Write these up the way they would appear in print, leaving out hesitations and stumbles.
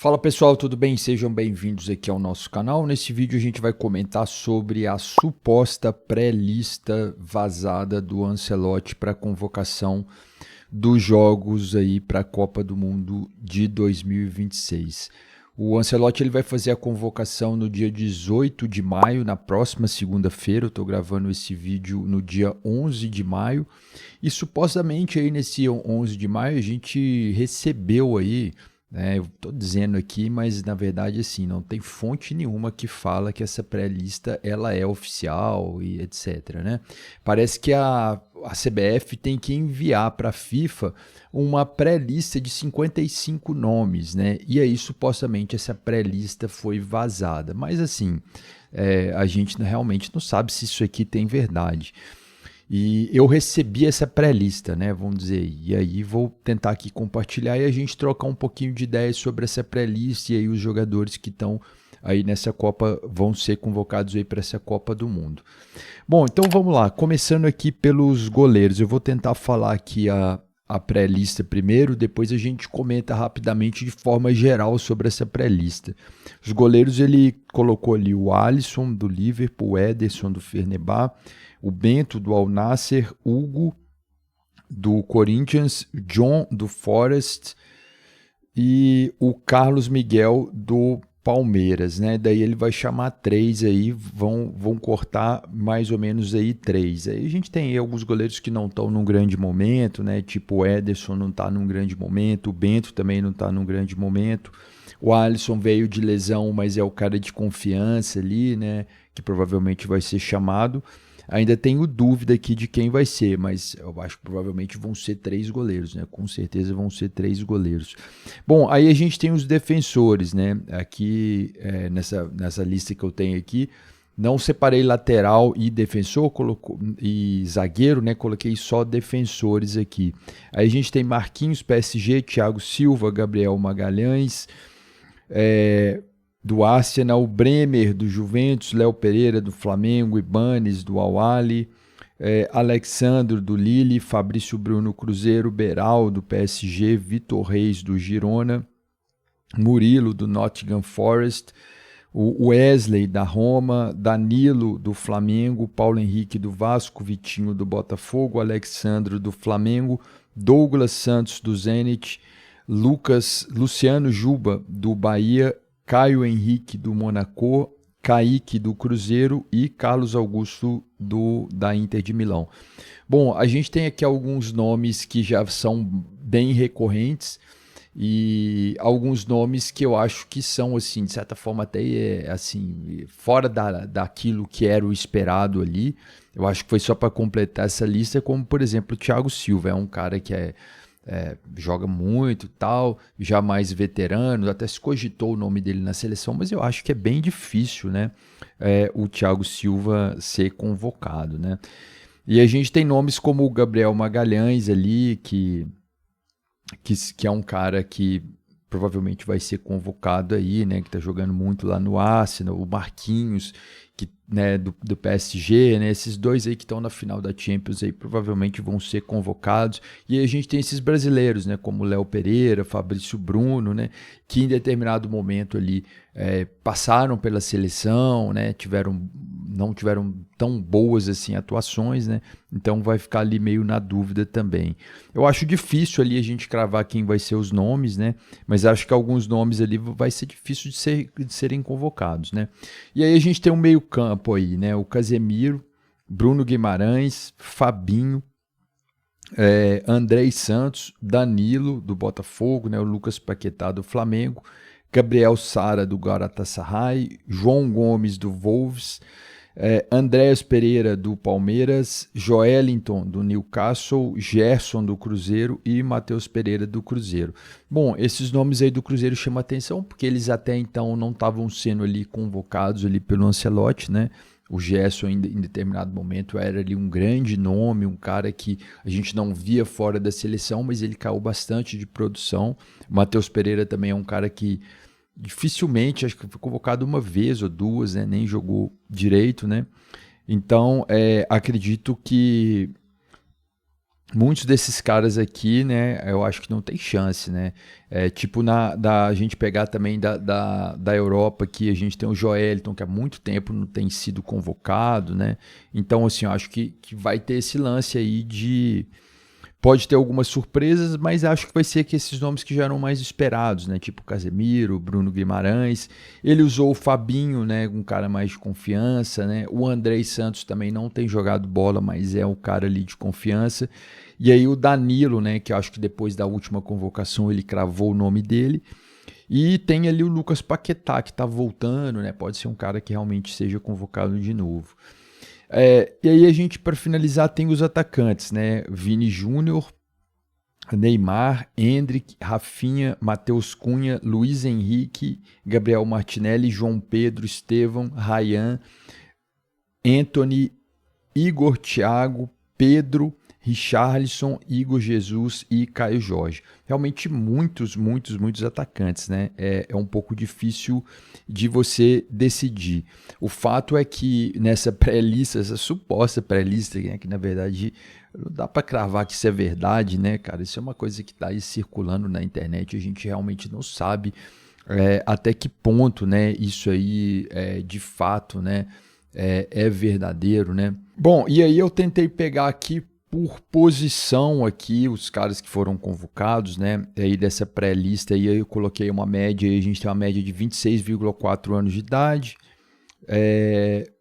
Fala pessoal, tudo bem? Sejam bem-vindos aqui ao nosso canal. Nesse vídeo a gente vai comentar sobre a suposta pré-lista vazada do Ancelotti para convocação dos jogos aí para a Copa do Mundo de 2026. O Ancelotti ele vai fazer a convocação no dia 18 de maio, na próxima segunda-feira. Eu estou gravando esse vídeo no dia 11 de maio. E supostamente aí nesse 11 de maio a gente recebeu aí, eu estou dizendo aqui, mas na verdade assim, não tem fonte nenhuma que fala que essa pré-lista ela é oficial e etc, né? Parece que a CBF tem que enviar para a FIFA uma pré-lista de 55 nomes, né? E aí supostamente essa pré-lista foi vazada, mas assim, a gente realmente não sabe se isso aqui tem verdade. E eu recebi essa pré-lista, né? Vamos dizer, e aí vou tentar aqui compartilhar e a gente trocar um pouquinho de ideias sobre essa pré-lista e aí os jogadores que estão aí nessa Copa vão ser convocados aí para essa Copa do Mundo. Bom, então vamos lá, começando aqui pelos goleiros. Eu vou tentar falar aqui a pré-lista primeiro, depois a gente comenta rapidamente de forma geral sobre essa pré-lista. Os goleiros ele colocou ali o Alisson do Liverpool, o Ederson do Fenerbahçe, o Bento do Al Nassr, Hugo do Corinthians, John do Forest e o Carlos Miguel do Palmeiras, né? Daí ele vai chamar três aí, vão cortar mais ou menos aí três. Aí a gente tem aí alguns goleiros que não estão num grande momento, né? Tipo o Ederson não está num grande momento, o Bento também não está num grande momento. O Alisson veio de lesão, mas é o cara de confiança ali, né? Que provavelmente vai ser chamado. Ainda tenho dúvida aqui de quem vai ser, mas eu acho que provavelmente vão ser três goleiros, né? Com certeza vão ser três goleiros. Bom, aí a gente tem os defensores, né? Aqui nessa lista que eu tenho aqui, não separei lateral e defensor, e zagueiro, né? Coloquei só defensores aqui. Aí a gente tem Marquinhos, PSG, Thiago Silva, Gabriel Magalhães, do Arsenal, Bremer do Juventus, Léo Pereira do Flamengo, Ibanes do Al-Ahly, Alexandre do Lille, Fabrício Bruno Cruzeiro, Beral do PSG, Vitor Reis do Girona, Murilo do Nottingham Forest, o Wesley da Roma, Danilo do Flamengo, Paulo Henrique do Vasco, Vitinho do Botafogo, Alexandre do Flamengo, Douglas Santos do Zenit, Luciano Juba do Bahia, Caio Henrique do Monaco, Kaique do Cruzeiro e Carlos Augusto da Inter de Milão. Bom, a gente tem aqui alguns nomes que já são bem recorrentes e alguns nomes que eu acho que são, assim, de certa forma até assim, fora daquilo que era o esperado ali. Eu acho que foi só para completar essa lista, como por exemplo o Thiago Silva, é um cara que joga muito e tal, já mais veterano, até se cogitou o nome dele na seleção, mas eu acho que é bem difícil, né, o Thiago Silva ser convocado, né. E a gente tem nomes como o Gabriel Magalhães ali, que é um cara que provavelmente vai ser convocado aí, né, que tá jogando muito lá no Arsenal, o Marquinhos, que, né, do PSG, né, esses dois aí que estão na final da Champions aí provavelmente vão ser convocados. E aí a gente tem esses brasileiros, né, como Léo Pereira, Fabrício Bruno, né, que em determinado momento ali passaram pela seleção, né, não tiveram tão boas assim atuações, né, então vai ficar ali meio na dúvida também. Eu acho difícil ali a gente cravar quem vai ser os nomes, né, mas acho que alguns nomes ali vai ser difícil de serem convocados, né. E aí a gente tem um meio campo aí, né, o Casemiro, Bruno Guimarães, Fabinho, Andrei Santos, Danilo do Botafogo, né, o Lucas Paquetá do Flamengo, Gabriel Sara do Galatasaray, João Gomes do Wolves, Andréas Pereira do Palmeiras, Joelinton do Newcastle, Gerson do Cruzeiro e Matheus Pereira do Cruzeiro. Bom, esses nomes aí do Cruzeiro chamam atenção porque eles até então não estavam sendo ali convocados ali pelo Ancelotti, né? O Gerson em determinado momento era ali um grande nome, um cara que a gente não via fora da seleção, mas ele caiu bastante de produção. O Matheus Pereira também é um cara que dificilmente, acho que foi convocado uma vez ou duas, né? Nem jogou direito, né? Então, acredito que muitos desses caras aqui, né, eu acho que não tem chance, né? Tipo, a gente pegar também da Europa, que a gente tem o Joelinton, que há muito tempo não tem sido convocado, né? Então, assim, eu acho que vai ter esse lance aí de... Pode ter algumas surpresas, mas acho que vai ser que esses nomes que já eram mais esperados, né? Tipo Casemiro, Bruno Guimarães. Ele usou o Fabinho, né? Um cara mais de confiança, né? O Andrei Santos também não tem jogado bola, mas é um cara ali de confiança. E aí o Danilo, né? Que eu acho que depois da última convocação ele cravou o nome dele. E tem ali o Lucas Paquetá, que tá voltando, né? Pode ser um cara que realmente seja convocado de novo. E aí a gente, para finalizar, tem os atacantes, né? Vini Júnior, Neymar, Endrick, Rafinha, Matheus Cunha, Luiz Henrique, Gabriel Martinelli, João Pedro, Estevão, Ryan, Anthony, Igor Thiago, Pedro, Richarlison, Igor Jesus e Caio Jorge. Realmente muitos atacantes, né? É um pouco difícil de você decidir. O fato é que nessa pré-lista, essa suposta pré-lista, né, que na verdade não dá para cravar que isso é verdade, né, cara? Isso é uma coisa que está aí circulando na internet, a gente realmente não sabe até que ponto, né, isso aí de fato, né, é verdadeiro, né? Bom, e aí eu tentei pegar aqui por posição aqui os caras que foram convocados, né? Aí dessa pré-lista aí eu coloquei uma média, aí a gente tem uma média de 26,4 anos de idade.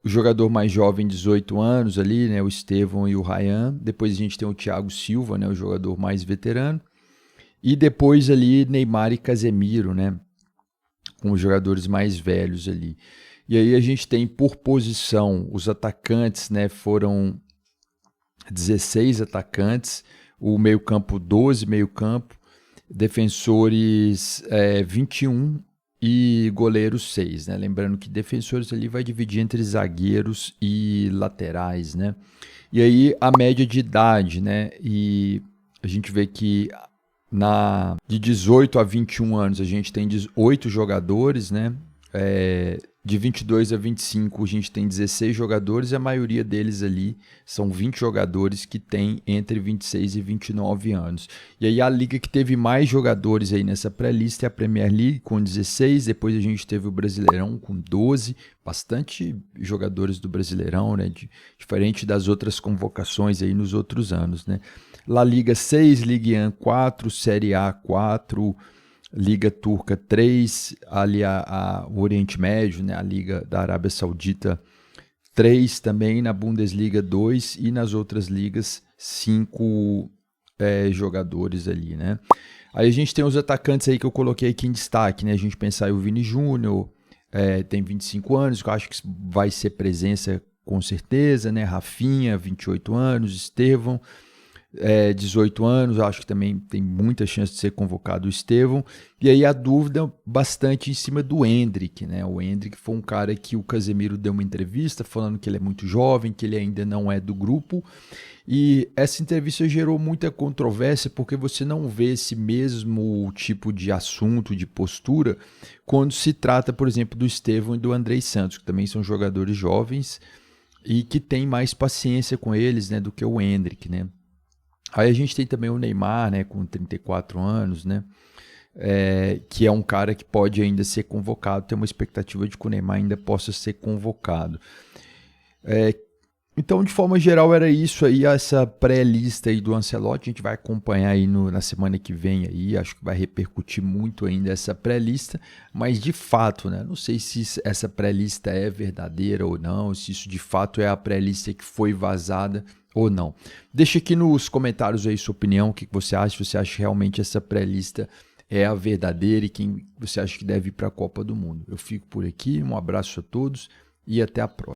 O jogador mais jovem, 18 anos ali, né? O Estevão e o Ryan. Depois a gente tem o Thiago Silva, né? O jogador mais veterano. E depois ali Neymar e Casemiro, né? Com os jogadores mais velhos ali. E aí a gente tem por posição os atacantes, né? Foram 16 atacantes, o meio-campo 12 meio-campo, defensores 21 e goleiros 6, né? Lembrando que defensores ali vai dividir entre zagueiros e laterais, né? E aí a média de idade, né? E a gente vê que de 18 a 21 anos a gente tem 8 jogadores, né? De 22 a 25 a gente tem 16 jogadores e a maioria deles ali são 20 jogadores que têm entre 26 e 29 anos. E aí a liga que teve mais jogadores aí nessa pré-lista é a Premier League com 16, depois a gente teve o Brasileirão com 12, bastante jogadores do Brasileirão, né? Diferente das outras convocações aí nos outros anos, né? La Liga 6, Ligue 1 4, Série A 4, Liga Turca 3, ali o Oriente Médio, né, a Liga da Arábia Saudita 3 também, na Bundesliga 2 e nas outras ligas 5 jogadores ali, né. Aí a gente tem os atacantes aí que eu coloquei aqui em destaque, né, a gente pensar aí o Vini Júnior, tem 25 anos, que eu acho que vai ser presença com certeza, né, Rafinha, 28 anos, Estevão, 18 anos, acho que também tem muita chance de ser convocado o Estevão. E aí a dúvida bastante em cima do Endrick, né? O Endrick foi um cara que o Casemiro deu uma entrevista falando que ele é muito jovem, que ele ainda não é do grupo. E essa entrevista gerou muita controvérsia porque você não vê esse mesmo tipo de assunto, de postura, quando se trata, por exemplo, do Estevão e do Andrei Santos, que também são jogadores jovens e que têm mais paciência com eles, né, do que o Endrick, né? Aí a gente tem também o Neymar, né, com 34 anos, né, que é um cara que pode ainda ser convocado, tem uma expectativa de que o Neymar ainda possa ser convocado. Então, de forma geral, era isso aí, essa pré-lista aí do Ancelotti, a gente vai acompanhar aí na semana que vem aí, acho que vai repercutir muito ainda essa pré-lista, mas de fato, né, não sei se essa pré-lista é verdadeira ou não, se isso de fato é a pré-lista que foi vazada ou não. Deixa aqui nos comentários aí sua opinião, o que você acha, se você acha que realmente essa pré-lista é a verdadeira e quem você acha que deve ir para a Copa do Mundo. Eu fico por aqui, um abraço a todos e até a próxima.